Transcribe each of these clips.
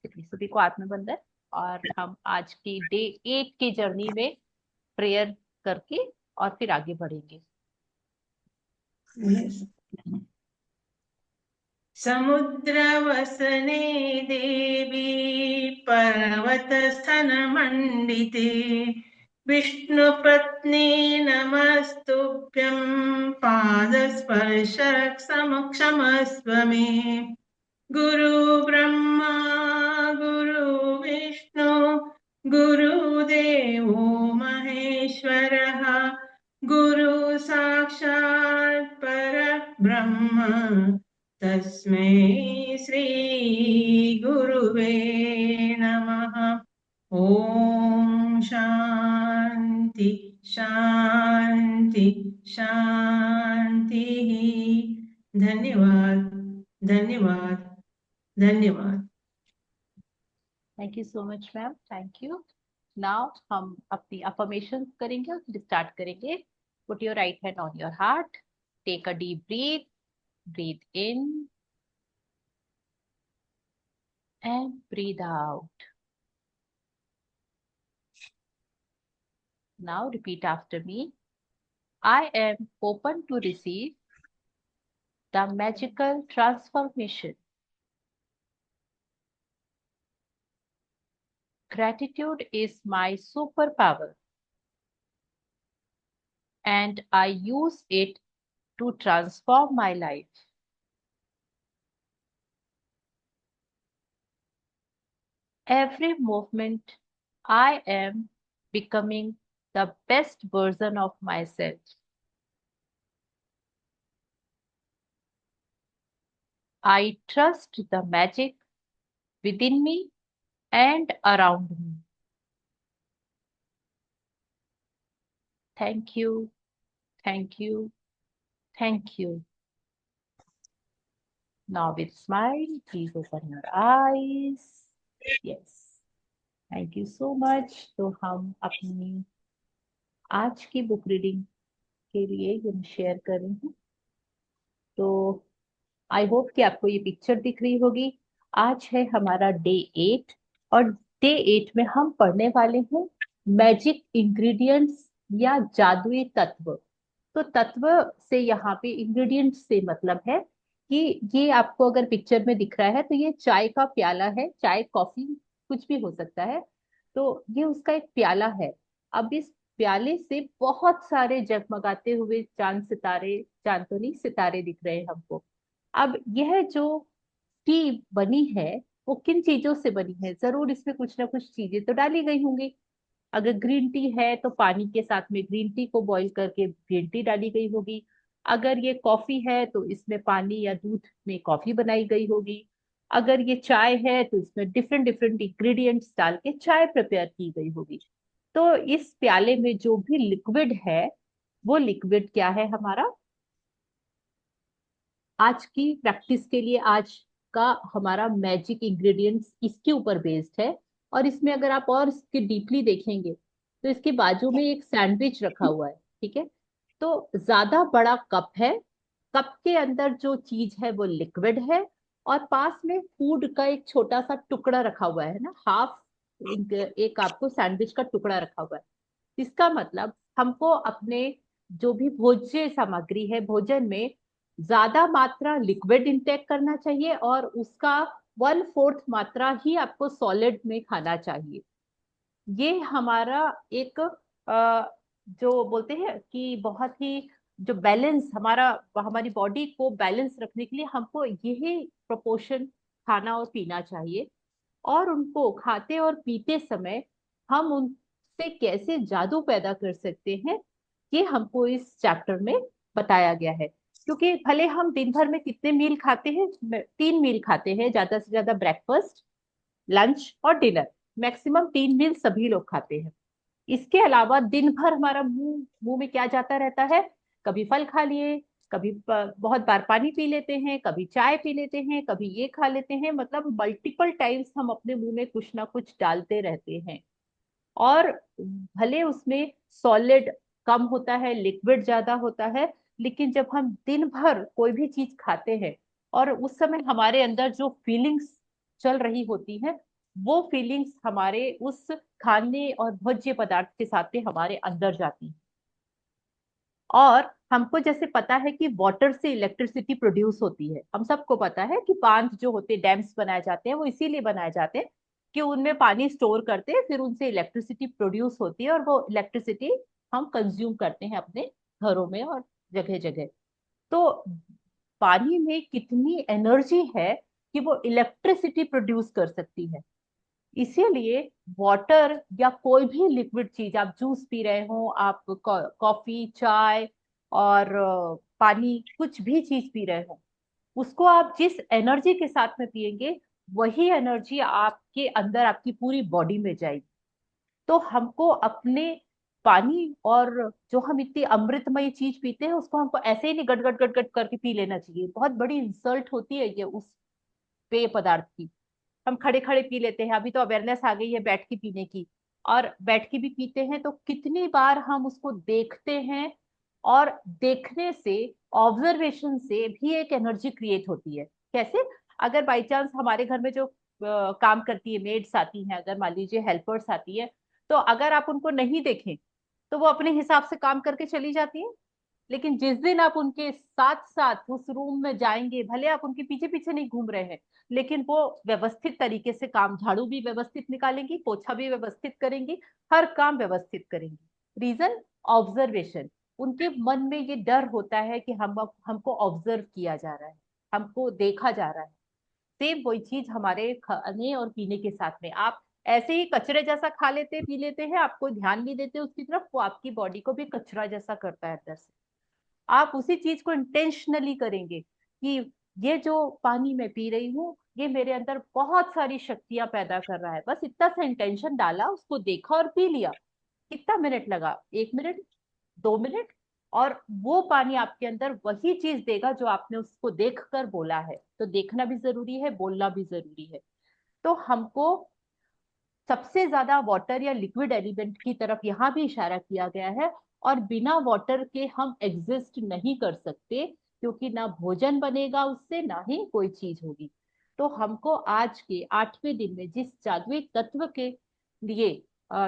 सभी को आत्मबंधन। और हम आज की डे 8 की जर्नी में प्रेयर करके और फिर आगे बढ़ेंगे। Yes. समुद्रवसने देवी पर्वतस्थनमण्डिते विष्णुपत्नी नमस्तुभ्यं पादस्पर्शक्षमस्व मे। गुरु ब्रह्मा गुरु विष्णु गुरुदेवो महेश्वरः गुरु साक्षात् परब्रह्म तस्मै श्री गुरुवे नमः। ओम शांति शांति शांति। धन्यवाद धन्यवाद धन्यवाद। Thank you so much ma'am, thank you. Now हम अपनी अफर्मेशन करेंगे और फिर स्टार्ट करेंगे। Put your right hand on your heart, take a deep breath, breathe in and breathe out. Now repeat after me. I am open to receive the magical transformation. Gratitude is my superpower, and I use it to transform my life. Every movement, I am becoming the best version of myself. I trust the magic within me and around me. Thank you, thank you, thank you. Now with smile, please open your eyes. Yes. Thank you so much. तो हम अपनी आज की book reading के लिए ये share कर रही हूँ। तो आई होप कि आपको ये पिक्चर दिख रही होगी। आज है हमारा डे 8 और डे 8 में हम पढ़ने वाले हैं मैजिक इंग्रेडिएंट्स या जादुई तत्व। तो तत्व से यहाँ पे इंग्रेडिएंट्स से मतलब है कि ये आपको अगर पिक्चर में दिख रहा है तो ये चाय का प्याला है, चाय कॉफी कुछ भी हो सकता है। तो ये उसका एक प्याला है। अब इस प्याले से बहुत सारे जगमगाते हुए चांद सितारे, चांद तो नहीं सितारे दिख रहे हैं हमको। अब यह जो टी बनी है वो किन चीजों से बनी है? जरूर इसमें कुछ ना कुछ चीजें तो डाली गई होंगी। अगर ग्रीन टी है तो पानी के साथ में ग्रीन टी को बॉईल करके ग्रीन टी डाली गई होगी। अगर ये कॉफी है तो इसमें पानी या दूध में कॉफी बनाई गई होगी। अगर ये चाय है तो इसमें डिफरेंट डिफरेंट इंग्रेडिएंट्स डाल के चाय प्रिपेयर की गई होगी। तो इस प्याले में जो भी लिक्विड है वो लिक्विड क्या है हमारा? आज की प्रैक्टिस के लिए आज का हमारा मैजिक इंग्रेडिएंट्स इसके ऊपर बेस्ड है। और इसमें अगर आप और इसके डीपली देखेंगे तो इसके बाजू में एक सैंडविच रखा हुआ है, ठीक है। तो ज्यादा बड़ा कप है, कप के अंदर जो चीज है वो लिक्विड है, और पास में फूड का एक छोटा सा टुकड़ा रखा हुआ है ना, हाफ एक आपको सैंडविच का टुकड़ा रखा हुआ है। इसका मतलब हमको अपने जो भी भोज्य सामग्री है भोजन में ज्यादा मात्रा लिक्विड इंटेक करना चाहिए और उसका 1/4 मात्रा ही आपको सॉलिड में खाना चाहिए। ये हमारा एक जो बोलते हैं कि बहुत ही जो बैलेंस हमारा, हमारी बॉडी को बैलेंस रखने के लिए हमको यही प्रोपोर्शन खाना और पीना चाहिए। और उनको खाते और पीते समय हम उनसे कैसे जादू पैदा कर सकते हैं ये हमको इस चैप्टर में बताया गया है। क्योंकि भले हम दिन भर में कितने मील खाते हैं, 3 मील खाते हैं ज्यादा से ज्यादा, ब्रेकफास्ट लंच और डिनर, मैक्सिमम 3 मील सभी लोग खाते हैं। इसके अलावा दिन भर हमारा मुंह मुंह में क्या जाता रहता है? कभी फल खा लिए, कभी बहुत बार पानी पी लेते हैं, कभी चाय पी लेते हैं, कभी ये खा लेते हैं, मतलब मल्टीपल टाइम्स हम अपने मुंह में कुछ ना कुछ डालते रहते हैं। और भले उसमें सॉलिड कम होता है, लिक्विड ज्यादा होता है, लेकिन जब हम दिन भर कोई भी चीज खाते हैं और उस समय हमारे अंदर जो फीलिंग्स चल रही होती हैं वो फीलिंग्स हमारे उस खाने और भोज्य पदार्थ के साथ में हमारे अंदर जाती हैं। और हमको जैसे पता है कि वाटर से इलेक्ट्रिसिटी प्रोड्यूस होती है, हम सबको पता है कि बांध जो होते हैं, डैम्स बनाए जाते हैं, वो इसीलिए बनाए जाते हैं कि उनमें पानी स्टोर करते हैं, फिर उनसे इलेक्ट्रिसिटी प्रोड्यूस होती है और वो इलेक्ट्रिसिटी हम कंज्यूम करते हैं अपने घरों में और जगह जगह। तो पानी में कितनी एनर्जी है कि वो इलेक्ट्रिसिटी प्रोड्यूस कर सकती है। इसीलिए वाटर या कोई भी लिक्विड चीज, आप जूस पी रहे हो, आप कॉफी, चाय और पानी, कुछ भी चीज पी रहे हो, उसको आप जिस एनर्जी के साथ में पिएंगे, वही एनर्जी आपके अंदर, आपकी पूरी बॉडी में जाएगी। तो हमको अपने पानी, और जो हम इतनी अमृतमय चीज पीते हैं, उसको हमको ऐसे ही नहीं गट गट गट गट करके पी लेना चाहिए। बहुत बड़ी इंसल्ट होती है ये उस पेय पदार्थ की। हम खड़े खड़े पी लेते हैं, अभी तो अवेयरनेस आ गई है बैठ के पीने की, और बैठ के भी पीते हैं, तो कितनी बार हम उसको देखते हैं, और देखने से, ऑब्जर्वेशन से भी एक एनर्जी क्रिएट होती है। कैसे? अगर बाई चांस हमारे घर में जो काम करती है, मेड्स आती हैं, अगर मान लीजिए हेल्पर्स आती है, तो अगर आप उनको नहीं देखें तो वो अपने हिसाब से काम करके चली जाती है। लेकिन जिस दिन आप उनके साथ साथ उस रूम में जाएंगे, भले आप उनके पीछे पीछे नहीं घूम रहे हैं, लेकिन वो व्यवस्थित तरीके से काम, झाड़ू भी व्यवस्थित निकालेंगी, पोछा भी व्यवस्थित करेंगी, हर काम व्यवस्थित करेंगी। रीजन? ऑब्जर्वेशन। उनके मन में ये डर होता है कि हमको ऑब्जर्व किया जा रहा है, हमको देखा जा रहा है। सेम वही चीज हमारे खाने और पीने के साथ में, आप ऐसे ही कचरे जैसा खा लेते पी लेते हैं, आप कोई ध्यान नहीं देते उसकी तरफ, वो आपकी बॉडी को भी कचरा जैसा करता है अंदर से। आप उसी चीज को इंटेंशनली करेंगे कि ये जो पानी मैं पी रही हूँ, ये मेरे अंदर बहुत सारी शक्तियां पैदा कर रहा है। बस इतना सा इंटेंशन डाला, उसको देखा और पी लिया। कितना मिनट लगा? 1 मिनट, 2 मिनट। और वो पानी आपके अंदर वही चीज देगा जो आपने उसको देखकर बोला है। तो देखना भी जरूरी है, बोलना भी जरूरी है। तो हमको सबसे ज्यादा वाटर या लिक्विड एलिमेंट की तरफ यहाँ भी इशारा किया गया है। और बिना वाटर के हम एग्जिस्ट नहीं कर सकते, क्योंकि ना भोजन बनेगा उससे, ना ही कोई चीज होगी। तो हमको आज के 8वें दिन में जिस जादुई तत्व के लिए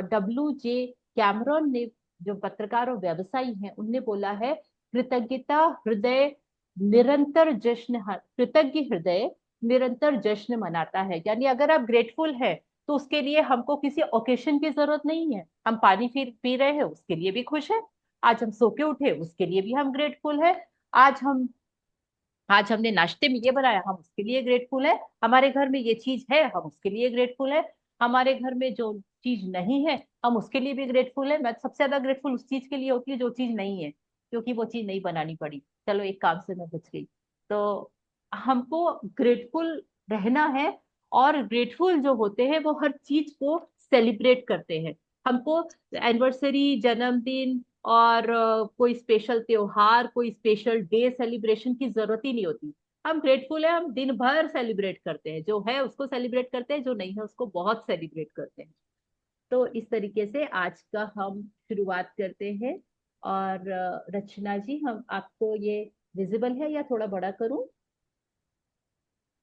W.J. कैमरॉन ने, जो पत्रकार और व्यवसायी हैं, उनने बोला है, कृतज्ञता हृदय निरंतर जश्न, कृतज्ञ हृदय निरंतर जश्न मनाता है। यानी अगर आप ग्रेटफुल है, तो उसके लिए हमको किसी ओकेशन की जरूरत नहीं है। हम पानी पी रहे हैं, उसके लिए भी खुश है। आज हम सो के उठे, उसके लिए भी हम ग्रेटफुल है। आज हम आज हमने नाश्ते में ये बनाया, हम उसके लिए ग्रेटफुल है। हमारे घर में ये चीज है, हम उसके लिए ग्रेटफुल है। हमारे घर में जो चीज नहीं है, हम उसके लिए भी ग्रेटफुल है। मैं सबसे ज्यादा ग्रेटफुल उस चीज के लिए होती है जो चीज नहीं है, क्योंकि वो चीज नहीं बनानी पड़ी। चलो, एक काम से मैं बच गई। तो हमको ग्रेटफुल रहना है। और ग्रेटफुल जो होते हैं वो हर चीज को सेलिब्रेट करते हैं। हमको एनिवर्सरी, जन्मदिन और कोई स्पेशल त्योहार, कोई स्पेशल डे सेलिब्रेशन की जरूरत ही नहीं होती। हम ग्रेटफुल है, हम दिन भर सेलिब्रेट करते हैं, जो है उसको सेलिब्रेट करते हैं, जो नहीं है उसको बहुत सेलिब्रेट करते हैं। तो इस तरीके से आज का हम शुरुआत करते हैं। और रचना जी, हम आपको ये विजिबल है या थोड़ा बड़ा करूं?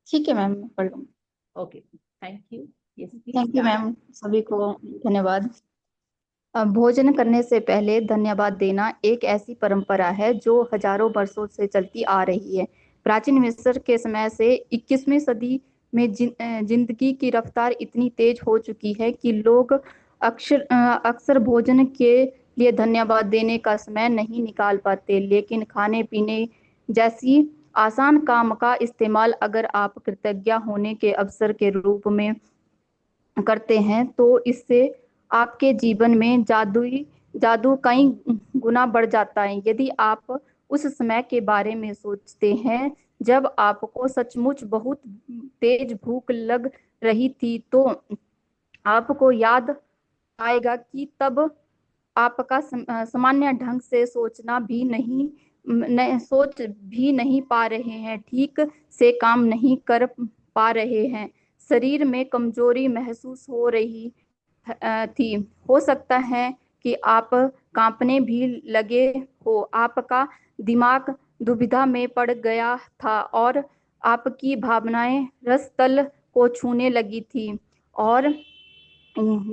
ठीक है मैम, मैं पढ़ लूँगी। Okay, thank you. Yes, please thank you start. Ma'am, सभी को धन्यवाद। भोजन करने से पहले धन्यवाद देना एक ऐसी परंपरा है जो हजारों वर्षों से चलती आ रही है। प्राचीन मिस्र के समय से 21वीं सदी में जिंदगी की रफ्तार इतनी तेज हो चुकी है कि लोग अक्सर भोजन के लिए धन्यवाद देने का समय नहीं निकाल पाते। लेकिन खाने पीने जैसी आसान काम का इस्तेमाल अगर आप कृतज्ञ होने के अवसर के रूप में करते हैं तो इससे आपके जीवन में जादू कई गुना बढ़ जाता है। यदि आप उस समय के बारे में सोचते हैं जब आपको सचमुच बहुत तेज भूख लग रही थी, तो आपको याद आएगा कि तब आपका सामान्य ढंग से सोच भी नहीं पा रहे हैं, ठीक से काम नहीं कर पा रहे हैं, शरीर में कमजोरी महसूस हो रही थी। हो सकता है कि आप कांपने भी लगे हो, आपका दिमाग दुविधा में पड़ गया था और आपकी भावनाएं रस तल को छूने लगी थी और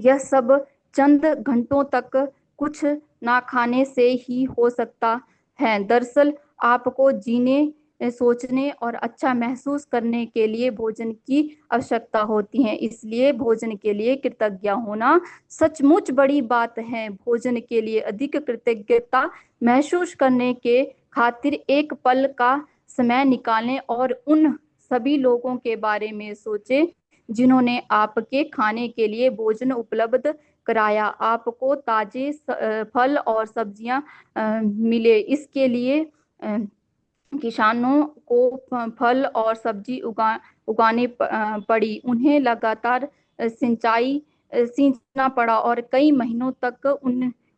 यह सब चंद घंटों तक कुछ ना खाने से ही हो सकता है। दरअसल आपको जीने, सोचने और अच्छा महसूस करने के लिए भोजन की आवश्यकता होती है। इसलिए भोजन के लिए कृतज्ञ होना सचमुच बड़ी बात है। भोजन के लिए अधिक कृतज्ञता महसूस करने के खातिर एक पल का समय निकालें और उन सभी लोगों के बारे में सोचें जिन्होंने आपके खाने के लिए भोजन उपलब्ध कराया। आपको ताजे फल और सब्जियां मिले, इसके लिए किसानों को फल और सब्जी उगाने पड़ी। उन्हें लगातार सींचना पड़ा और कई महीनों तक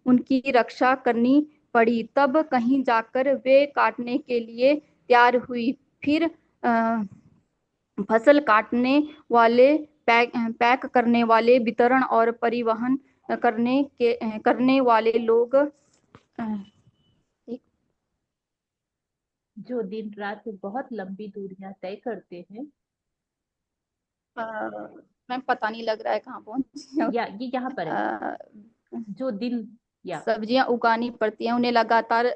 उनकी रक्षा करनी पड़ी। तब कहीं जाकर वे काटने के लिए तैयार हुई। फिर फसल काटने वाले, पैक करने वाले, वितरण और परिवहन करने वाले लोग जो दिन रात बहुत लंबी दूरियां तय करते हैं। मैं पता नहीं लग रहा है कहाँ पहुंची। या ये यहाँ पर है, जो दिन या सब्जियां उगानी पड़ती हैं, उन्हें लगातार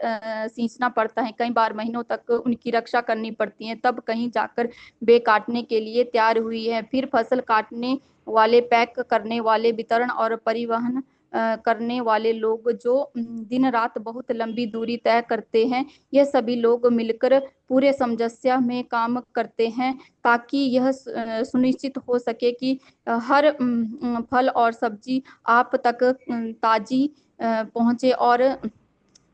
सींचना पड़ता है, कई बार महीनों तक उनकी रक्षा करनी पड़ती है। तब कहीं जाकर वे काटने के लिए तैयार हुई है। फिर फसल काटने वाले, पैक करने वाले, वितरण और परिवहन करने वाले लोग जो दिन रात बहुत लंबी दूरी तय करते हैं, यह सभी लोग मिलकर पूरे सामंजस्य में काम करते हैं ताकि यह सुनिश्चित हो सके कि हर फल और सब्जी आप तक ताजी पहुंचे और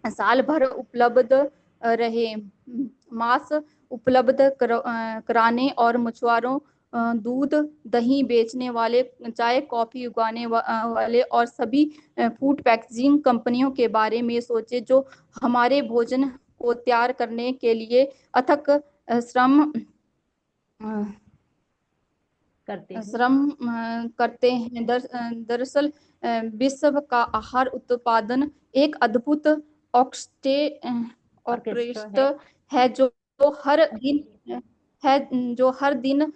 साल भर उपलब्ध रहे। मांस उपलब्ध कराने और मछुआरों, दूध दही बेचने वाले, चाय कॉफी उगाने वाले और सभी फूड पैकेजिंग कंपनियों के बारे में सोचे जो हमारे भोजन को तैयार करने के लिए अथक श्रम करते हैं। दरअसल विश्व का आहार उत्पादन एक अद्भुत ऑर्केस्ट्रा है जो हर दिन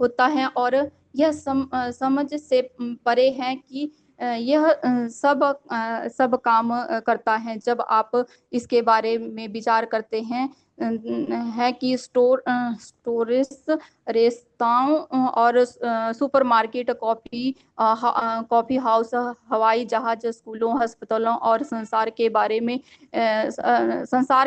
होता है और यह समझ से परे है कि यह सब काम करता है। जब आप इसके बारे में विचार करते हैं है कि स्टोरेज, रेस्ताओं और सुपरमार्केट, कॉफी हाउस, हवाई जहाज, स्कूलों, अस्पतालों और संसार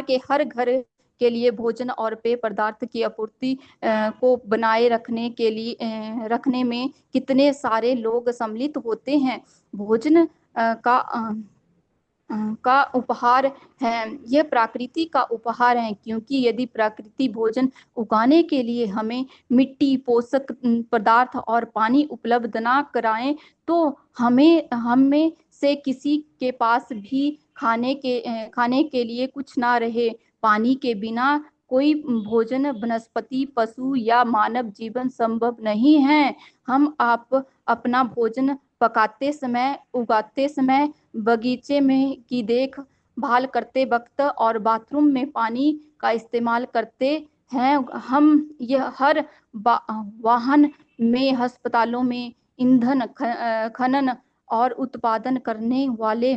के हर घर के लिए भोजन और पेय पदार्थ की आपूर्ति को बनाए रखने में कितने सारे लोग सम्मिलित होते हैं। भोजन का उपहार है, यह प्रकृति का उपहार है, क्योंकि यदि प्रकृति भोजन उगाने के लिए हमें मिट्टी, पोषक पदार्थ और पानी उपलब्ध ना कराए तो हमें से किसी के पास भी खाने के लिए कुछ ना रहे। पानी के बिना कोई भोजन, वनस्पति, पशु या मानव जीवन संभव नहीं है। हम अपना भोजन पकाते समय, उगाते समय, बगीचे में की देखभाल करते वक्त और बाथरूम में पानी का इस्तेमाल करते हैं। हम यह हर वाहन में, अस्पतालों में, ईंधन खनन और उत्पादन करने वाले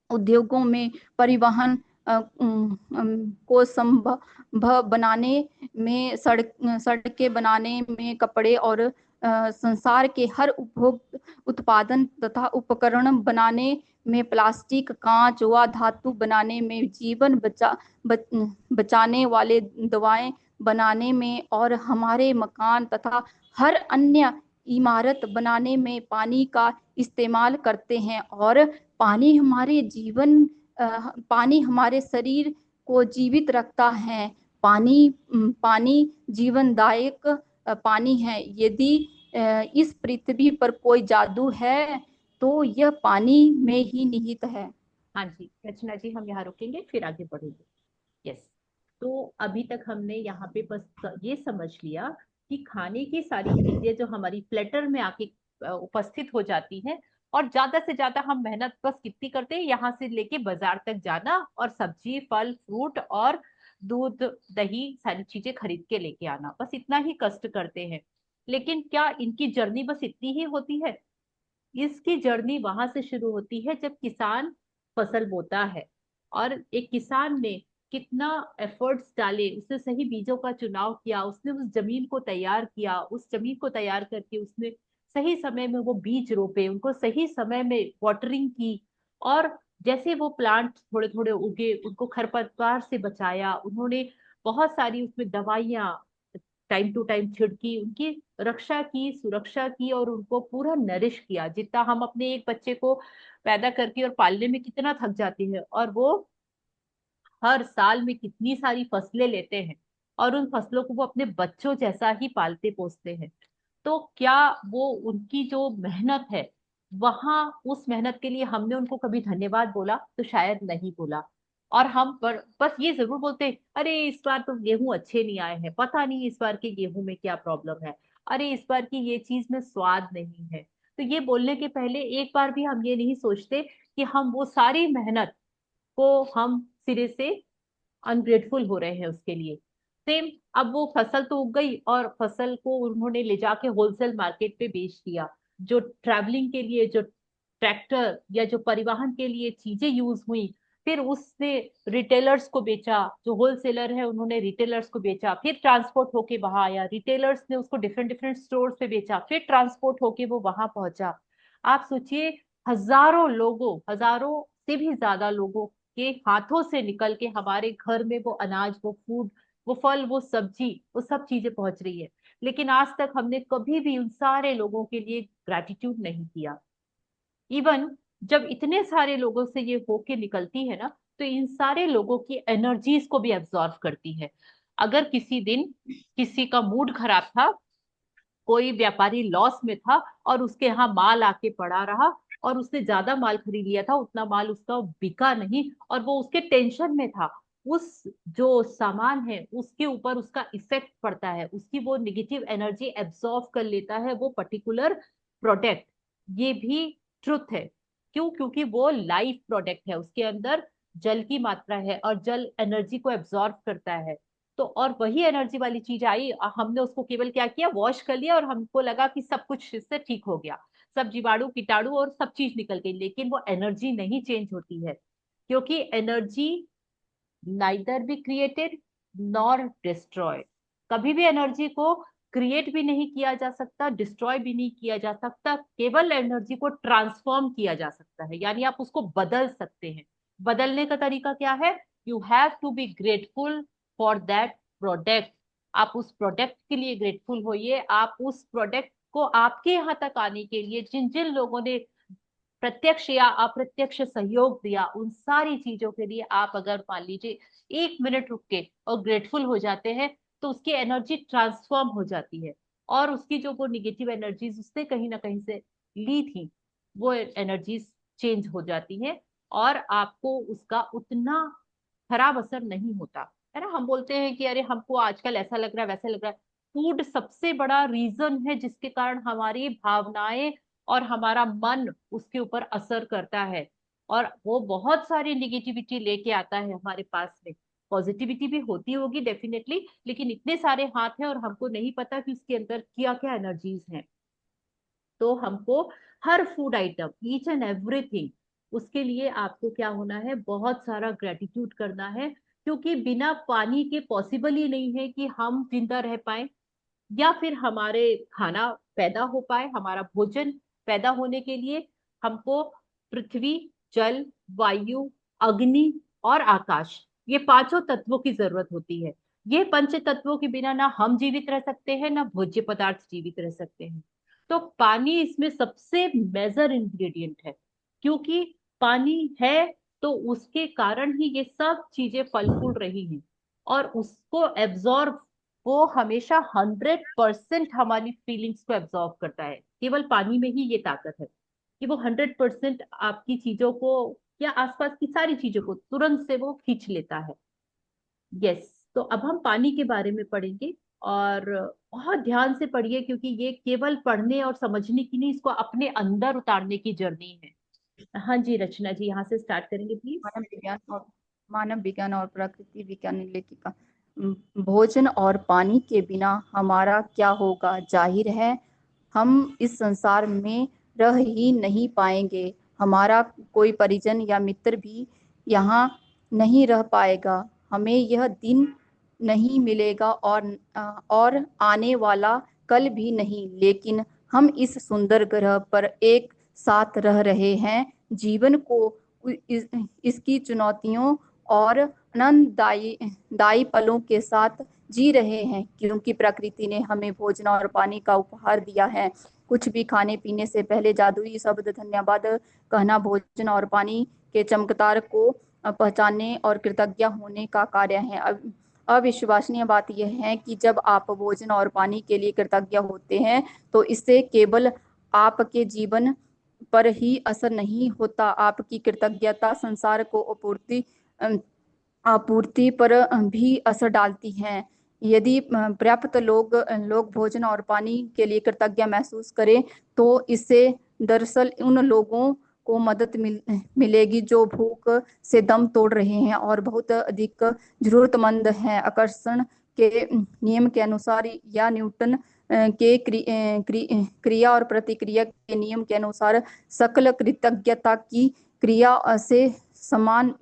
उद्योगों में, परिवहन को संभव बनाने में, सड़कें बनाने में, कपड़े और संसार के हर उपभोग उत्पादन तथा उपकरण बनाने में, प्लास्टिक, कांच व धातु बनाने में, जीवन बचाने वाले दवाएं बनाने में और हमारे मकान तथा हर अन्य इमारत बनाने में पानी का इस्तेमाल करते हैं। और पानी हमारे शरीर को जीवित रखता है। पानी जीवनदायक पानी है। यदि इस पृथ्वी पर कोई जादू है तो यह पानी में ही निहित है। हाँ जी रचना जी, हम यहाँ रुकेंगे फिर आगे बढ़ेंगे। यस, तो अभी तक हमने यहाँ पे बस ये समझ लिया कि खाने की सारी चीजें जो हमारी प्लेटर में आके उपस्थित हो जाती हैं, और ज्यादा से ज्यादा हम मेहनत बस कितनी करते हैं, यहाँ से लेके बाजार तक जाना और सब्जी, फल, फ्रूट और दूध, दही सारी चीजें खरीद के लेके आना, बस इतना ही कष्ट करते हैं। लेकिन क्या इनकी जर्नी बस इतनी ही होती है? इसकी जर्नी वहां से शुरू होती है जब किसान फसल बोता है, और एक किसान ने कितना एफर्ट्स डाले, उसने सही बीजों का चुनाव किया, उसने उस जमीन को तैयार किया, उस जमीन को तैयार करके उसने सही समय में वो बीज रोपे, उनको सही समय में वाटरिंग की, और जैसे वो प्लांट थोड़े थोड़े उगे उनको खरपतवार से बचाया, उन्होंने बहुत सारी उसमें दवाइयाँ टाइम टू टाइम छिड़की, उनकी रक्षा की, सुरक्षा की, और उनको पूरा नरिश किया। जितना हम अपने एक बच्चे को पैदा करके और पालने में कितना थक जाते हैं, और वो हर साल में कितनी सारी फसलें लेते हैं, और उन फसलों को वो अपने बच्चों जैसा ही पालते पोसते हैं। तो क्या वो उनकी जो मेहनत है, वहां उस मेहनत के लिए हमने उनको कभी धन्यवाद बोला? तो शायद नहीं बोला। और हम पर बस ये जरूर बोलते हैं, अरे इस बार तो गेहूं अच्छे नहीं आए हैं, पता नहीं इस बार के गेहूं में क्या प्रॉब्लम है, अरे इस बार की ये चीज में स्वाद नहीं है। तो ये बोलने के पहले एक बार भी हम ये नहीं सोचते कि हम वो सारी मेहनत को हम सिरे से अनग्रेटफुल हो रहे हैं उसके लिए। सेम, अब वो फसल तो उग गई और फसल को उन्होंने ले जाके होलसेल मार्केट पे बेच दिया। जो ट्रैवलिंग के लिए, जो ट्रैक्टर या जो परिवहन के लिए चीजें यूज हुई, फिर उसने रिटेलर्स को बेचा, जो होलसेलर है उन्होंने रिटेलर्स को बेचा, फिर ट्रांसपोर्ट होके वहां आया, रिटेलर्स ने उसको डिफरेंट डिफरेंट स्टोर्स पे बेचा, फिर ट्रांसपोर्ट होके वो वहां पहुंचा। आप सोचिए, हजारों लोगों, हजारों से भी ज्यादा लोगों के हाथों से निकल के हमारे घर में वो अनाज, वो फूड, वो फल, वो सब्जी, वो सब चीजें पहुंच रही है। लेकिन आज तक हमने कभी भी उन सारे लोगों के लिए ग्रैटिट्यूड नहीं किया। इवन जब इतने सारे लोगों से ये होके निकलती है ना, तो इन सारे लोगों की एनर्जीज को भी एब्जॉर्व करती है। अगर किसी दिन किसी का मूड खराब था, कोई व्यापारी लॉस में था, और उसके यहाँ माल आके पड़ा रहा, और उसने ज्यादा माल खरीद लिया था, उतना माल उसका बिका नहीं, और वो उसके टेंशन में था, उस जो सामान है उसके ऊपर उसका इफेक्ट पड़ता है, उसकी वो निगेटिव एनर्जी एब्जॉर्व कर लेता है वो पर्टिकुलर प्रोडक्ट। ये भी ट्रुथ है। क्यों? क्योंकि वो लाइफ प्रोडक्ट है, उसके अंदर जल की मात्रा है, और जल एनर्जी को एब्जॉर्व करता है। तो और वही एनर्जी वाली चीज आई, हमने उसको केवल क्या किया, वॉश कर लिया, और हमको लगा कि सब कुछ इससे ठीक हो गया, सब जीवाणु कीटाणु और सब चीज निकल गई, लेकिन वो एनर्जी नहीं चेंज होती है। क्योंकि energy neither be created nor destroy. कभी भी एनर्जी को क्रिएट भी नहीं किया जा सकता, डिस्ट्रॉय भी नहीं किया जा सकता, केवल एनर्जी को ट्रांसफॉर्म किया जा सकता है, यानी आप उसको बदल सकते हैं। बदलने का तरीका क्या है? You have to be grateful for that product. आप उस प्रोडक्ट के लिए ग्रेटफुल होइए, आप उस प्रोडक्ट को आपके यहाँ तक आने के लिए जिन जिन लोगों ने प्रत्यक्ष या अप्रत्यक्ष सहयोग दिया, उन सारी चीजों के लिए आप अगर मान लीजिए 1 मिनट रुक के और ग्रेटफुल हो जाते हैं, तो उसकी एनर्जी ट्रांसफॉर्म हो जाती है, और उसकी जो वो निगेटिव एनर्जीज उसने कहीं ना कहीं से ली थी, वो एनर्जीज चेंज हो जाती है, और आपको उसका उतना खराब असर नहीं होता है ना। हम बोलते हैं कि अरे हमको आजकल ऐसा लग रहा है, वैसा लग रहा है। फूड सबसे बड़ा रीजन है जिसके कारण हमारी भावनाएं और हमारा मन उसके ऊपर असर करता है, और वो बहुत सारी निगेटिविटी लेके आता है हमारे पास में। पॉजिटिविटी भी होती होगी डेफिनेटली, लेकिन इतने सारे हाथ हैं और हमको नहीं पता कि उसके अंदर क्या क्या एनर्जीज हैं। तो हमको हर food item, each and everything, उसके लिए आपको क्या होना है, बहुत सारा ग्रेटिट्यूड करना है। क्योंकि बिना पानी के पॉसिबल ही नहीं है कि हम जिंदा रह पाए, या फिर हमारे खाना पैदा हो पाए, हमारा भोजन पैदा होने के लिए हमको पृथ्वी, जल, वायु, अग्नि और आकाश, ये पांचों तत्वों की जरूरत होती है। ये पंच तत्वों के बिना ना हम जीवित रह सकते हैं, ना भोज्य पदार्थ जीवित रह सकते हैं। तो पानी इसमें सबसे मेजर इंग्रेडिएंट है। क्योंकि पानी है, तो उसके कारण ही ये सब चीजें फल फूल रही हैं, और उसको एब्जॉर्ब, वो हमेशा 100% हमारी फीलिंग्स को एब्जॉर्व करता है। केवल पानी में ही ये ताकत है कि वो 100% आपकी चीजों को या आसपास की सारी चीजों को तुरंत से वो खींच लेता है। यस। तो अब हम पानी के बारे में पढ़ेंगे, और बहुत ध्यान से पढ़िए, क्योंकि ये केवल पढ़ने और समझने की नहीं, इसको अपने अंदर उतारने की जर्नी है। हाँ जी रचना जी, यहाँ से स्टार्ट करेंगे प्लीज। मानव विज्ञान और मानव विज्ञान और प्रकृति विज्ञान लेखिका। भोजन और पानी के बिना हमारा क्या होगा। जाहिर है हम इस संसार में रह ही नहीं पाएंगे। हमारा कोई परिजन या मित्र भी यहाँ नहीं रह पाएगा। हमें यह दिन नहीं मिलेगा और आने वाला कल भी नहीं। लेकिन हम इस सुंदर ग्रह पर एक साथ रह रहे हैं। जीवन को इसकी चुनौतियों और आनंददायी दायी पलों के साथ जी रहे हैं, क्योंकि प्रकृति ने हमें भोजन और पानी का उपहार दिया है। कुछ भी खाने पीने से पहले जादुई शब्द धन्यवाद कहना भोजन और पानी के चमत्कार को पहचानने और कृतज्ञ होने का कार्य है। अविश्वसनीय बात यह है कि जब आप भोजन और पानी के लिए कृतज्ञ होते हैं तो इससे केवल आपके जीवन पर ही असर नहीं होता, आपकी कृतज्ञता संसार को आपूर्ति पर भी असर डालती है। यदि पर्याप्त लोग भोजन और पानी के लिए कृतज्ञ महसूस करें तो इससे दरअसल उन लोगों को मदद मिलेगी जो भूख से दम तोड़ रहे हैं और बहुत अधिक जरूरतमंद हैं। आकर्षण के नियम के अनुसार या न्यूटन के क्रिया और प्रतिक्रिया के नियम के अनुसार सकल कृतज्ञता की क्रिया से समान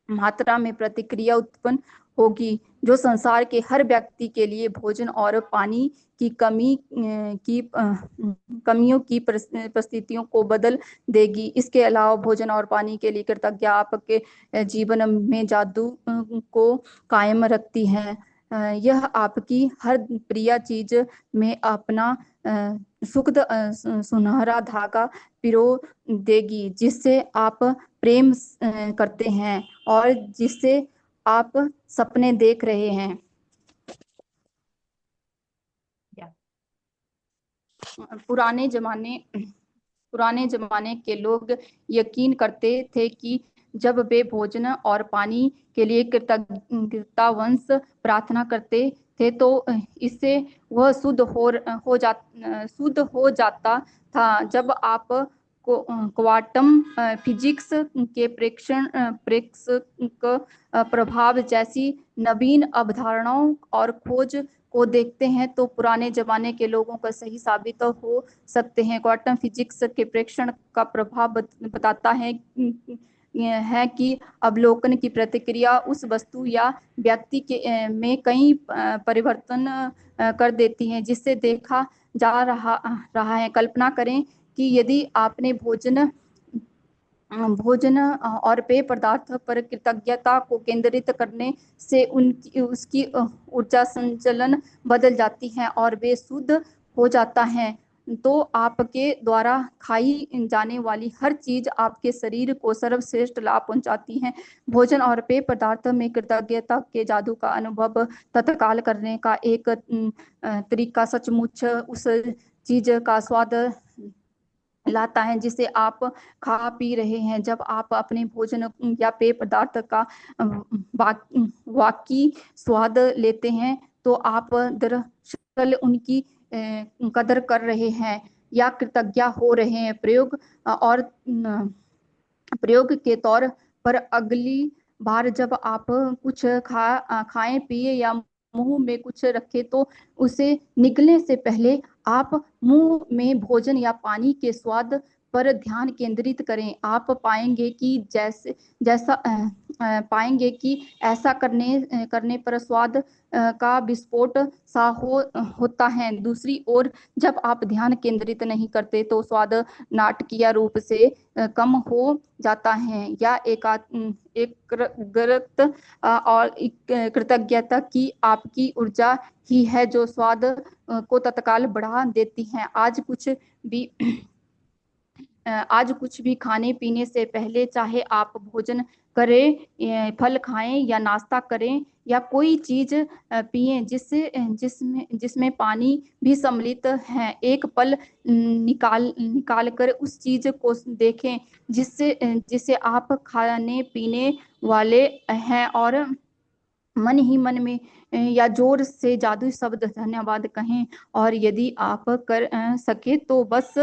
मात्रा में प्रतिक्रिया उत्पन्न होगी, जो संसार के हर व्यक्ति के लिए भोजन और पानी की कमियों की परिस्थितियों को बदल देगी। इसके अलावा भोजन और पानी के लिए कृतज्ञता आपके जीवन में जादू को कायम रखती है। यह आपकी हर प्रिय चीज में अपना सुखद सुनहरा धागा पिरो देगी, जिससे आप प्रेम करते हैं और जिससे आप सपने देख रहे हैं। पुराने जमाने के लोग यकीन करते थे कि जब वे भोजन और पानी के लिए कृतज्ञतावंश प्रार्थना करते थे तो इससे वह शुद्ध हो जाता था। जब आप क्वांटम फिजिक्स के प्रेक्षक प्रभाव जैसी नवीन अवधारणाओं और खोज को देखते हैं तो पुराने जमाने के लोगों का सही साबित हो सकते हैं। क्वांटम फिजिक्स के प्रेक्षण का प्रभाव बताता है कि अवलोकन की प्रतिक्रिया उस वस्तु या व्यक्ति के में कई परिवर्तन कर देती है जिससे देखा जा रहा है। कल्पना करें कि यदि आपने भोजन और पेय पदार्थ पर कृतज्ञता को केंद्रित करने से उसकी ऊर्जा संचलन बदल जाती है और वे शुद्ध हो जाता है, तो आपके द्वारा खाई जाने वाली हर चीज आपके शरीर को सर्वश्रेष्ठ लाभ पहुंचाती है। भोजन और पेय पदार्थ में कृतज्ञता के जादू का अनुभव तत्काल करने का एक तरीका सचमुच उस चीज का स्वाद लाता है जिसे आप खा पी रहे हैं। जब आप अपने भोजन या पेय पदार्थ का वाकई स्वाद लेते हैं तो आप दरअसल उनकी कदर कर रहे हैं या कृतज्ञ हो रहे हैं। प्रयोग के तौर पर अगली बार जब आप कुछ खाएं पिए या मुंह में कुछ रखे तो उसे निगलने से पहले आप मुंह में भोजन या पानी के स्वाद पर ध्यान केंद्रित करें। आप पाएंगे कि ऐसा करने पर स्वाद का विस्फोट सा होता है। दूसरी ओर जब आप ध्यान केंद्रित नहीं करते तो स्वाद नाटकीय रूप से कम हो जाता है या एकाग्रत और कृतज्ञता की आपकी ऊर्जा ही है जो स्वाद को तत्काल बढ़ा देती है। आज कुछ भी खाने पीने से पहले, चाहे आप भोजन करें, फल खाएं या नाश्ता करें या कोई चीज पिएं जिसमें पानी भी सम्मिलित है, एक पल निकाल कर उस चीज को देखें जिसे आप खाने पीने वाले हैं और मन ही मन में या जोर से जादुई शब्द धन्यवाद कहें। और यदि आप कर सके तो बस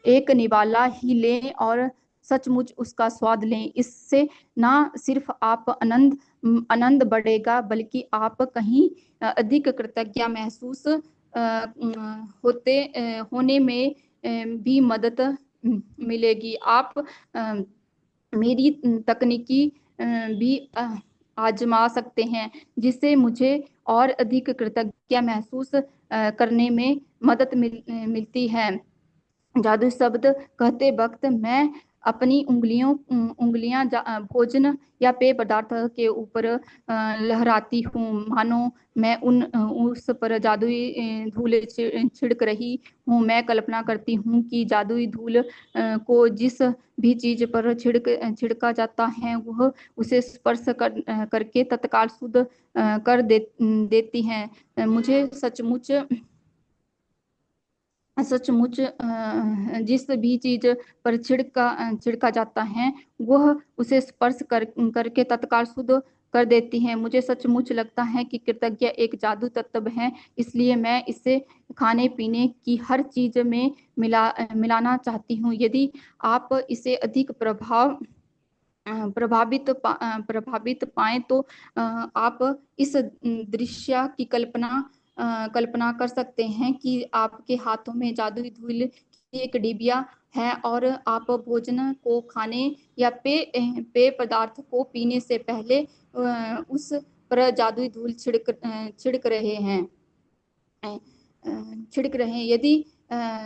एक निवाला ही लें और सचमुच उसका स्वाद लें। इससे ना सिर्फ आप आनंद बढ़ेगा, बल्कि आप कहीं अधिक कृतज्ञ महसूस होने में भी मदद मिलेगी। आप मेरी तकनीकी भी आजमा सकते हैं, जिससे मुझे और अधिक कृतज्ञ महसूस करने में मदद मिलती है। जादुई शब्द कहते वक्त मैं अपनी उंगलियां भोजन या पेय पदार्थ के ऊपर लहराती हूँ, मानो मैं उस पर जादुई धूल छिड़क रही हूँ। मैं कल्पना करती हूँ कि जादुई धूल को जिस भी चीज पर छिड़का जाता है वह उसे स्पर्श करके तत्काल शुद्ध कर देती है। मुझे सचमुच जिस भी चीज पर छिड़का जाता है वह उसे स्पर्श करके तत्काल शुद्ध कर देती है। मुझे सचमुच लगता है कि कृतज्ञ एक जादू तत्व है, इसलिए मैं इसे खाने पीने की हर चीज में मिलाना चाहती हूँ। यदि आप इसे अधिक प्रभावित पाएं तो आप इस दृश्य की कल्पना कर सकते हैं कि आपके हाथों में जादुई धूल की एक डिबिया है और आप भोजन को खाने या पेय पदार्थ को पीने से पहले उस पर जादुई धूल छिड़क रहे हैं।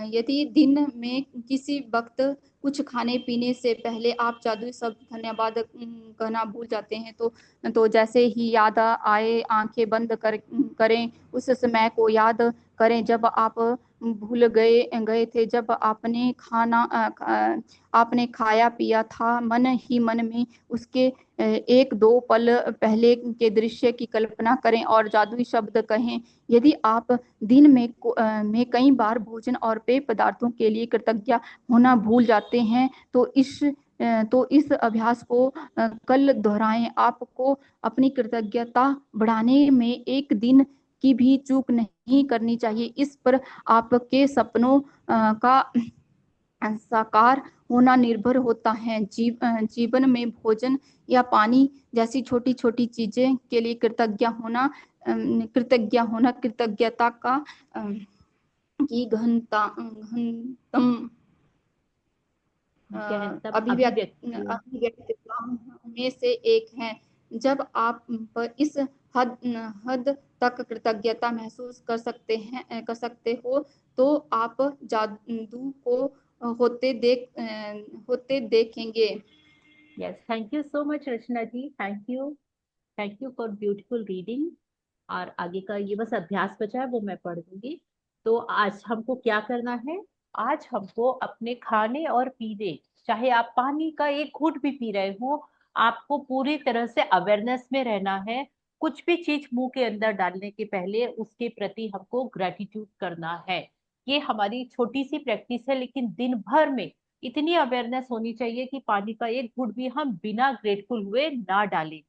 यदि दिन में किसी वक्त कुछ खाने पीने से पहले आप जादुई शब्द धन्यवाद कहना भूल जाते हैं तो जैसे ही याद आए आंखें बंद करें। उस समय को याद करें जब आप भूल गए थे, जब आपने खाया पिया था। मन ही मन में उसके एक दो पल पहले के दृश्य की कल्पना करें और जादुई शब्द कहें। यदि आप दिन में कई बार भोजन और पेय पदार्थों के लिए कृतज्ञ होना भूल जाते हैं तो इस अभ्यास को कल दोहराएं। आपको अपनी कृतज्ञता बढ़ाने में एक दिन की भी चूक नहीं करनी चाहिए। इस पर आपके सपनों का साकार होना निर्भर होता है। जीवन में भोजन या पानी जैसी छोटी छोटी चीजें के लिए कृतज्ञता की गहनतम अभिव्यक्ति है। अभिव्यक्तिताओं में से एक है। जब आप इस हद तक कृतज्ञता महसूस कर सकते हो तो आप जादू को होते देखेंगे। Yes, thank you so much Rachna ji, thank you for beautiful reading. और आगे का ये बस अभ्यास बचा है, वो मैं पढ़ दूंगी। तो आज हमको क्या करना है? आज हमको अपने खाने और पीने, चाहे आप पानी का एक घूंट भी पी रहे हो, आपको पूरी तरह से अवेयरनेस में रहना है। कुछ भी चीज मुंह के अंदर डालने के पहले उसके प्रति हमको ग्रेटिट्यूड करना है। ये हमारी छोटी सी प्रैक्टिस है, लेकिन दिन भर में इतनी अवेयरनेस होनी चाहिए कि पानी का एक घूंट भी हम बिना ग्रेटफुल हुए ना डालें।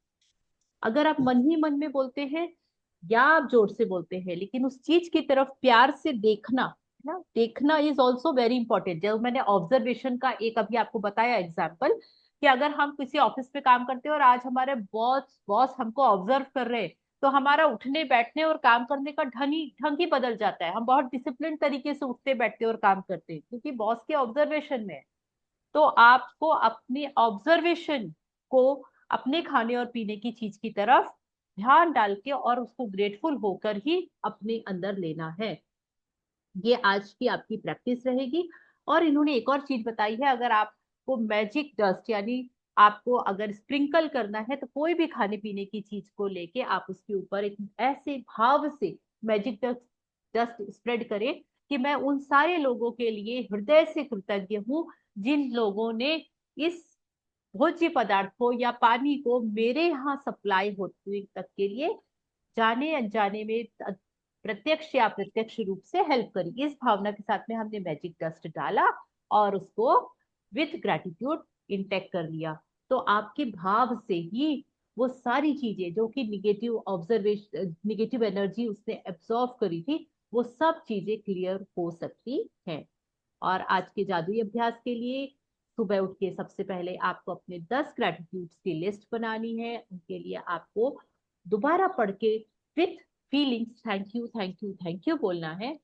अगर आप मन ही मन में बोलते हैं या आप जोर से बोलते हैं, लेकिन उस चीज की तरफ प्यार से देखना है ना, देखना इज ऑल्सो वेरी इंपॉर्टेंट। जब मैंने ऑब्जर्वेशन का एक अभी आपको बताया एग्जाम्पल, कि अगर हम किसी ऑफिस पे काम करते हैं और आज हमारे बॉस बॉस हमको ऑब्जर्व कर रहे हैं, तो हमारा उठने बैठने और काम करने का ढंग ही बदल जाता है। हम बहुत डिसिप्लिन तरीके से उठते बैठते और काम करते हैं, क्योंकि बॉस के ऑब्जर्वेशन में है। तो आपको अपनी ऑब्जर्वेशन को अपने खाने और पीने की चीज की तरफ ध्यान डाल के और उसको ग्रेटफुल होकर ही अपने अंदर लेना है। ये आज की आपकी प्रैक्टिस रहेगी। और इन्होंने एक और चीज बताई है, अगर आपको मैजिक डस्ट यानी आपको अगर स्प्रिंकल करना है, तो कोई भी खाने पीने की चीज को लेके आप उसके ऊपर एक ऐसे भाव से मैजिक डस्ट स्प्रेड करें कि मैं उन सारे लोगों के लिए हृदय से कृतज्ञ हूँ जिन लोगों ने इस भोज्य पदार्थ को या पानी को मेरे यहाँ सप्लाई होने तक के लिए जाने अनजाने में प्रत्यक्ष या अप्रत्यक्ष रूप से हेल्प करी। इस भावना के साथ में हमने मैजिक डस्ट डाला और उसको विथ ग्रेटिट्यूड इंटेक कर लिया। तो आपके भाव से ही वो सारी चीजें जो कि निगेटिव एनर्जी उसने एब्जॉर्व करी थी, वो सब चीजें क्लियर हो सकती हैं। और आज के जादुई अभ्यास के लिए सुबह उठ के सबसे पहले आपको अपने 10 ग्रेटिट्यूड्स की लिस्ट बनानी है। उनके लिए आपको दोबारा पढ़ के with feelings thank you thank you thank you बोलना है।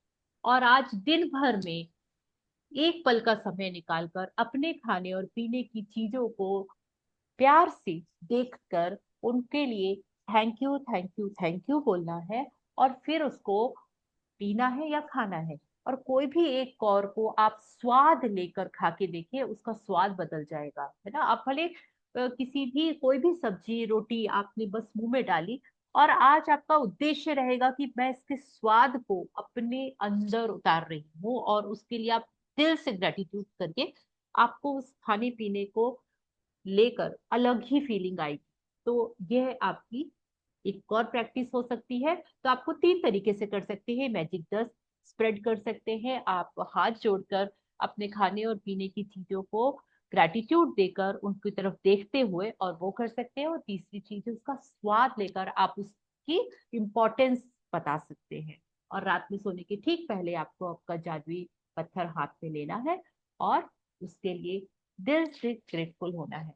और आज दिन भर में एक पल का समय निकालकर अपने खाने और पीने की चीजों को प्यार से देखकर उनके लिए thank you thank you thank you बोलना है। और फिर उसको पीना है या खाना है। और कोई भी एक कौर को आप स्वाद लेकर खा के देखिए, उसका स्वाद बदल जाएगा, है ना। आप भले किसी भी कोई भी सब्जी रोटी आपने बस मुंह में डाली, और आज आपका उद्देश्य रहेगा कि मैं इसके स्वाद को अपने अंदर उतार रही हूँ, और उसके लिए आप दिल से ग्रेटिट्यूड करके आपको उस खाने पीने को लेकर अलग ही फीलिंग आएगी। तो यह आपकी एक और प्रैक्टिस हो सकती है। तो आपको 3 तरीके से कर सकते हैं। मैजिक डस्ट स्प्रेड कर सकते हैं, आप हाथ जोड़कर अपने खाने और पीने की चीजों को ग्रैटिट्यूड देकर उनकी तरफ देखते हुए, और वो कर सकते हैं। और तीसरी चीज उसका स्वाद लेकर आप उसकी इम्पोर्टेंस बता सकते हैं। और रात में सोने के ठीक पहले आपको आपका जादुई पत्थर हाथ में लेना है और उसके लिए दिल से ग्रेटफुल होना है।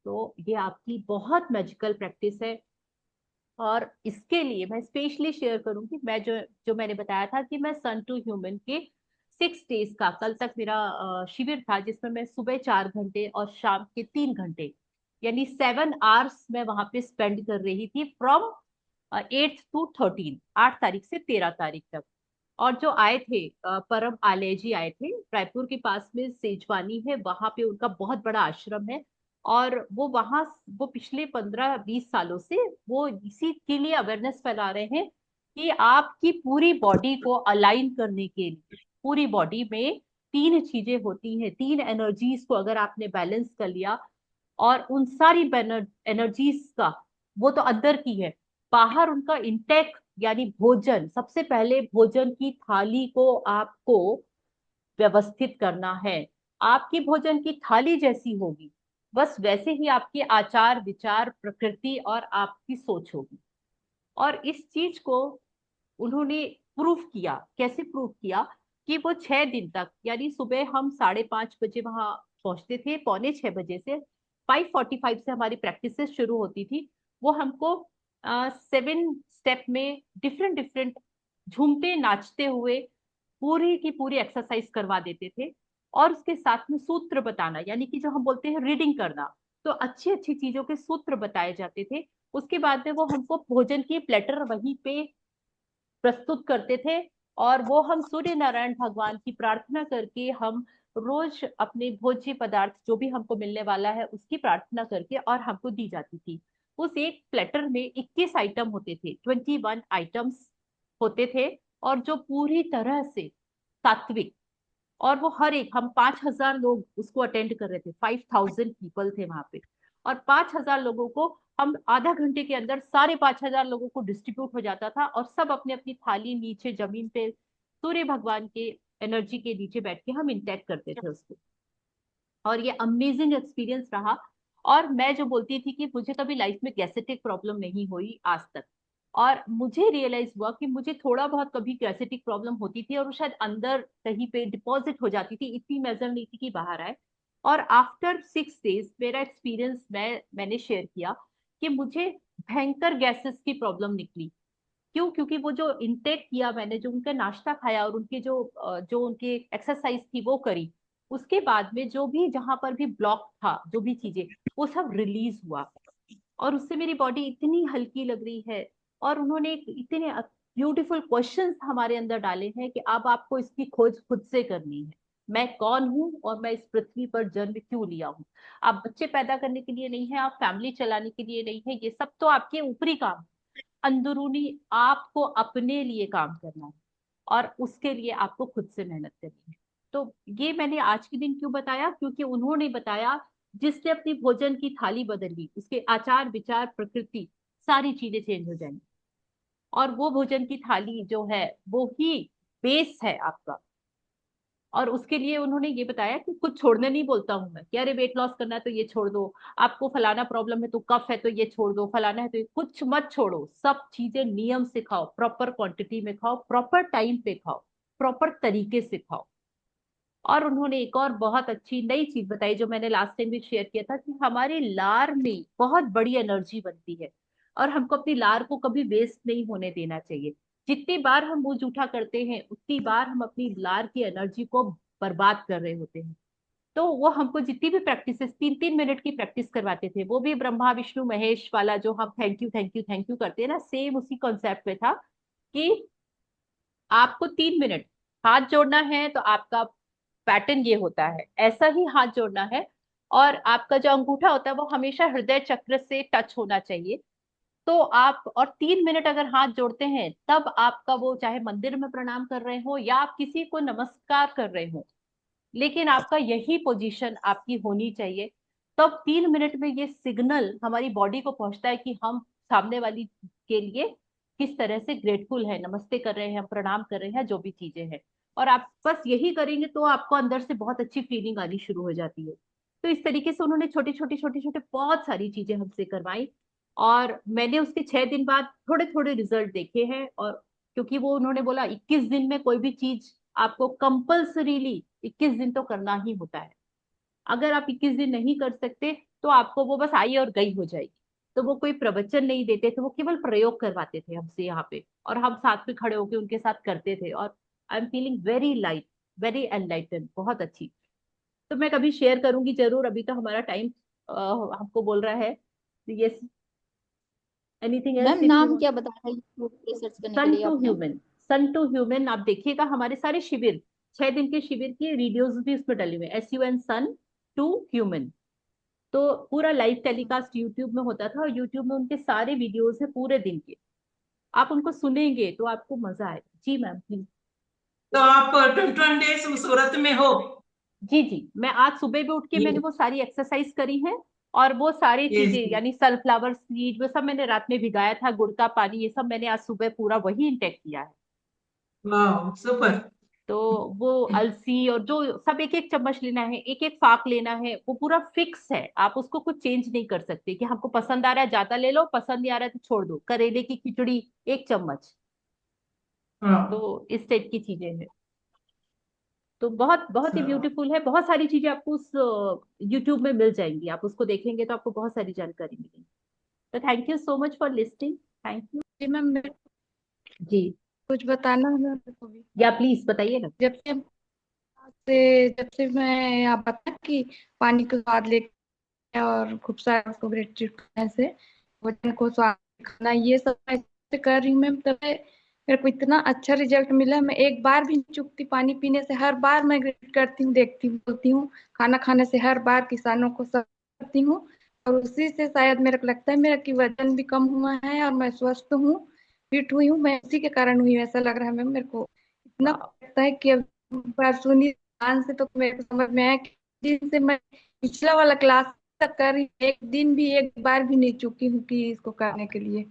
तो ये आपकी बहुत मैजिकल प्रैक्टिस है। और इसके लिए मैं स्पेशली शेयर करूंगी, मैं जो जो मैंने बताया था कि मैं सन टू ह्यूमन के 6 डेज का कल तक मेरा शिविर था, जिसमें मैं सुबह 4 घंटे और शाम के 3 घंटे, यानी 7 आवर्स मैं वहां पे स्पेंड कर रही थी, फ्रॉम 8 to 13, 8 तारीख से 13 तारीख तक। और जो आए थे परम आले जी आए थे, रायपुर के पास में सेजवानी है, वहां पे उनका बहुत बड़ा आश्रम है। और वो वहां वो पिछले 15-20 सालों से वो इसी के लिए अवेयरनेस फैला रहे हैं कि आपकी पूरी बॉडी को अलाइन करने के लिए, पूरी बॉडी में 3 चीजें होती हैं, 3 एनर्जीज को अगर आपने बैलेंस कर लिया, और उन सारी एनर्जीज का, वो तो अंदर की है, बाहर उनका इंटेक यानी भोजन, सबसे पहले भोजन की थाली को आपको व्यवस्थित करना है। आपकी भोजन की थाली जैसी होगी, बस वैसे ही आपके आचार विचार प्रकृति और आपकी सोच होगी। और इस चीज को उन्होंने प्रूफ किया। कैसे प्रूफ किया? कि वो 6 दिन तक, यानी सुबह हम 5:30 बजे वहां पहुंचते थे, पौने 6 बजे से 5:45 से हमारी प्रैक्टिस शुरू होती थी। वो हमको 7 स्टेप में डिफरेंट डिफरेंट झूमते नाचते हुए पूरी की पूरी एक्सरसाइज करवा देते थे। और उसके साथ में सूत्र बताना, यानी कि जो हम बोलते हैं रीडिंग करना, तो अच्छी अच्छी चीजों के सूत्र बताए जाते थे। उसके बाद में वो हमको भोजन की प्लेटर वहीं पे प्रस्तुत करते थे। और वो हम सूर्य नारायण भगवान की प्रार्थना करके, हम रोज अपने भोज्य पदार्थ जो भी हमको मिलने वाला है उसकी प्रार्थना करके और हमको दी जाती थी। उस एक प्लेटर में 21 आइटम होते थे, 21 आइटम्स होते थे, और जो पूरी तरह से सात्विक। और वो हर एक, हम 5,000 लोग उसको अटेंड कर रहे थे, 5,000 पीपल थे वहां पे। और 5,000 लोगों को हम आधा घंटे के अंदर, सारे 5,000 लोगों को डिस्ट्रीब्यूट हो जाता था, और सब अपनी अपनी थाली नीचे जमीन पे सूर्य भगवान के एनर्जी के नीचे बैठ के हम इंटैक्ट करते थे उसको। और ये अमेजिंग एक्सपीरियंस रहा। और मैं जो बोलती थी कि मुझे कभी लाइफ में गैसेटिक प्रॉब्लम नहीं हुई आज तक, और मुझे रियलाइज हुआ कि मुझे थोड़ा बहुत कभी गैसेटिक प्रॉब्लम होती थी, और वो शायद अंदर कहीं पे डिपॉजिट हो जाती थी, इतनी मेजर नहीं थी कि बाहर आए। और आफ्टर 6 डेज मेरा एक्सपीरियंस मैंने शेयर किया कि मुझे भयंकर गैसेस की प्रॉब्लम निकली। क्यों? क्योंकि वो जो इंटेक किया मैंने, जो उनका नाश्ता खाया और उनके जो उनकी एक्सरसाइज थी वो करी, उसके बाद में जो भी जहां पर भी ब्लॉक था, जो भी चीजें, वो सब रिलीज हुआ। और उससे मेरी बॉडी इतनी हल्की लग रही है। और उन्होंने इतने ब्यूटीफुल क्वेश्चंस हमारे अंदर डाले हैं कि अब आपको इसकी खोज खुद से करनी है। मैं कौन हूं और मैं इस पृथ्वी पर जन्म क्यों लिया हूं? आप बच्चे पैदा करने के लिए नहीं है, आप फैमिली चलाने के लिए नहीं है, ये सब तो आपके ऊपरी काम। अंदरूनी आपको अपने लिए काम करना है, और उसके लिए आपको खुद से मेहनत करनी है। तो ये मैंने आज के दिन क्यों बताया? क्योंकि उन्होंने बताया, जिसने अपनी भोजन की थाली बदली, उसके आचार विचार प्रकृति सारी चीजें चेंज हो जाएंगी। और वो भोजन की थाली जो है, वो ही बेस है आपका। और उसके लिए उन्होंने ये बताया कि कुछ छोड़ने नहीं बोलता हूं मैं, कि अरे वेट लॉस करना है तो ये छोड़ दो, आपको फलाना प्रॉब्लम है तो कफ है तो ये छोड़ दो, फलाना है तो कुछ मत छोड़ो, सब चीजें नियम से खाओ, प्रॉपर क्वांटिटी में खाओ, प्रॉपर टाइम पे खाओ, प्रॉपर तरीके से खाओ। और उन्होंने एक और बहुत अच्छी नई चीज बताई जो मैंने लास्ट टाइम भी शेयर किया था, कि हमारे लार में बहुत बड़ी एनर्जी बनती है और हमको अपनी लार को कभी वेस्ट नहीं होने देना चाहिए। जितनी बार हम मुंह जूठा करते हैं उतनी बार हम अपनी लार की एनर्जी को बर्बाद कर रहे होते हैं। तो वो हमको जितनी भी प्रैक्टिस 3-3 मिनट की प्रैक्टिस करवाते थे, वो भी ब्रह्मा विष्णु महेश वाला जो हम thank you thank you thank you करते हैं ना, सेम उसी कॉन्सेप्ट में था कि आपको 3 मिनट हाथ जोड़ना है तो आपका पैटर्न ये होता है, ऐसा ही हाथ जोड़ना है। और आपका जो अंगूठा होता है वो हमेशा हृदय चक्र से टच होना चाहिए। तो आप और 3 मिनट अगर हाथ जोड़ते हैं तब आपका वो, चाहे मंदिर में प्रणाम कर रहे हो या आप किसी को नमस्कार कर रहे हो, लेकिन आपका यही पोजीशन आपकी होनी चाहिए। तब 3 मिनट में ये सिग्नल हमारी बॉडी को पहुंचता है कि हम सामने वाली के लिए किस तरह से ग्रेटफुल है, नमस्ते कर रहे हैं, हम प्रणाम कर रहे हैं, जो भी चीजें हैं। और आप बस यही करेंगे तो आपको अंदर से बहुत अच्छी फीलिंग आनी शुरू हो जाती है। तो इस तरीके से उन्होंने छोटी छोटी छोटी छोटी बहुत सारी चीजें हमसे करवाई, और मैंने उसके 6 दिन बाद थोड़े थोड़े रिजल्ट देखे हैं। और क्योंकि वो उन्होंने बोला 21 दिन में कोई भी चीज आपको कंपल्सरीली 21 दिन तो करना ही होता है। अगर आप 21 दिन नहीं कर सकते तो आपको वो बस आई और गई हो जाएगी। तो वो कोई प्रवचन नहीं देते थे, वो केवल प्रयोग करवाते थे हमसे यहाँ पे, और हम साथ में खड़े होकर उनके साथ करते थे। और I am feeling very light, very enlighten, बहुत अच्छी। तो मैं कभी शेयर करूंगी जरूर, अभी तो हमारा टाइम हमको बोल रहा है। Yes, anything ma'am else if नाम यू। क्या बताया यूट्यूब पे सर्च करने के सन लिए टू आपने? ह्यूमन, सन टू ह्यूमन आप देखिएगा, हमारे सारे शिविर, 6 दिन के शिविर की वीडियोस भी उसमें डले हुए, SUN, सन टू ह्यूमन। तो पूरा लाइव टेलीकास्ट यूट्यूब में होता था, और यूट्यूब में उनके सारे वीडियोस है पूरे दिन के। आप उनको सुनेंगे तो आपको मजा आएगा। जी मैम प्लीज। तो आप 21 डेज सूरत में हो? जी जी, मैं आज सुबह भी उठ के मैंने ये वो सारी एक्सरसाइज करी है। और वो सारी ये चीजें यानी सनफ्लावर सीड वो सब मैंने रात में भिगाया था, गुड़ का पानी, ये सब मैंने आज सुबह पूरा वही इंटेक किया है। वाह, सुपर। तो वो अलसी और जो सब एक एक चम्मच लेना है, एक एक फाक लेना है, वो पूरा फिक्स है, आप उसको कुछ चेंज नहीं कर सकते कि हमको पसंद आ रहा है ज्यादा ले लो, पसंद नहीं आ रहा है तो छोड़ दो। करेले की खिचड़ी 1 चम्मच, तो हाँ, इस टाइप की चीजें हैं। तो बहुत बहुत ही अच्छा। ब्यूटीफुल है, बहुत सारी चीजें आपको उस यूट्यूब में मिल जाएंगी, आप उसको देखेंगे तो आपको बहुत सारी जानकारी मिलेगी। तो thank you so much for listening. Thank you. जी मैम, मेरे को जी, कुछ बताना है मेरे को भी। या प्लीज बताइए ना। जब से जब से मैं आप बता कि पानी को स्वाद लेके और खूब सारा उसको ग्रेटेड करने से वजन को स्वाद खाना, ये सब मैं से कर रही हूँ मैम, तब से मेरे को इतना अच्छा रिजल्ट मिला। मैं एक बार भी नहीं चूकती पानी पीने से, हर बार मैं ग्रेट करती हूँ, देखती हूँ, बोलती हूँ। खाना खाने से हर बार किसानों को सब करती हूँ, और उसी से शायद मेरे को लगता है मेरा कि वजन भी कम हुआ है और मैं स्वस्थ हूँ, फिट हुई हूँ। मैं उसी के कारण हुई हूँ, ऐसा लग रहा है मैम मेरे को। इतना वाह, लगता है कि अब बार सुनी ध्यान से तो मेरे को समझ में आया कि दिन से मैं पिछला वाला क्लास तक कर रही हूँ, एक दिन भी एक बार भी नहीं चुकी हूँ कि इसको करने के लिए।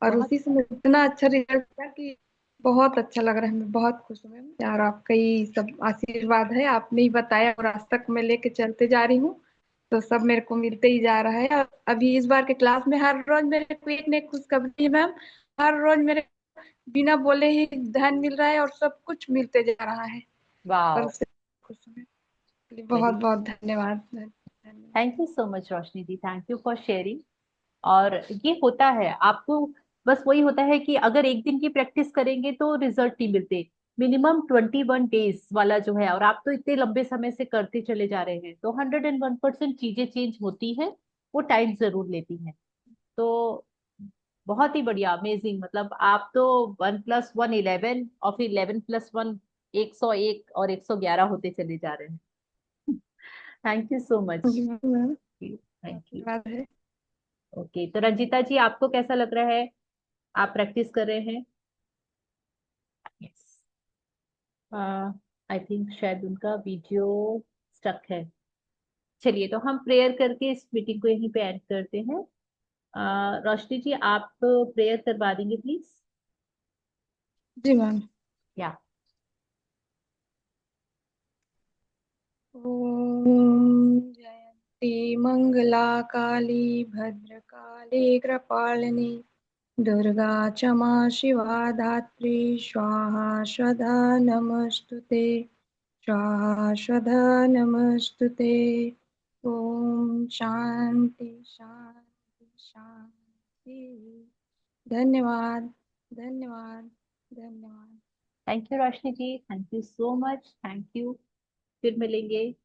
और बहुत उसी से मुझे इतना अच्छा रिजल्ट था कि बहुत अच्छा लग रहा है, मैं बहुत खुश हूँ मैम। यार आपका ही सब आशीर्वाद है, आपने ही बताया और आज तक मैं लेके चलते जा रही हूँ, तो सब मेरे को मिलते ही जा रहा है। और अभी इस बार के क्लास में हर रोज मेरे को एक न एक खुशखबरी है मैम। हर रोज मेरे बिना बोले ही धन मिल रहा है और सब कुछ मिलते जा रहा है, और वाह, उससे खुश हूँ मैं। इसलिए बहुत वेरी, बहुत धन्यवाद, धन्यवाद। Thank you so much Roshni the, thank you for sharing. और ये होता है आपको, बस वही होता है कि अगर एक दिन की प्रैक्टिस करेंगे तो रिजल्ट नहीं मिलते, मिनिमम 21 डेज वाला जो है, और आप तो इतने लंबे समय से करते चले जा रहे हैं, तो 101% चीजें चेंज होती हैं। वो टाइम जरूर लेती हैं। तो बहुत ही बढ़िया, अमेजिंग, मतलब आप तो 1+1 11, और फिर 11+1 101, और 111 होते चले जा रहे हैं। Thank you so much. जी मैम, थैंक यू। आशीर्वाद है। ओके, तो रंजिता जी आपको कैसा लग रहा है, आप प्रैक्टिस कर रहे हैं? यस, आई थिंक शायद उनका वीडियो स्टक है। चलिए, तो हम प्रेयर करके इस मीटिंग को यहीं पे एंड करते हैं। रोशनी जी आप प्रेयर करवा देंगे प्लीज? Ji ma'am. या, ओम जयंती मंगला काली भद्रकाली कृपालिनी दुर्गा क्षमा शिवा धात्री स्वाहा स्वधा नमस्तुते। स्वाहा स्वधा नमस्तुते। ओम शांति शांति शांति। धन्यवाद धन्यवाद धन्यवाद। Thank you Roshni ji, thank you so much, thank you. फिर मिलेंगे।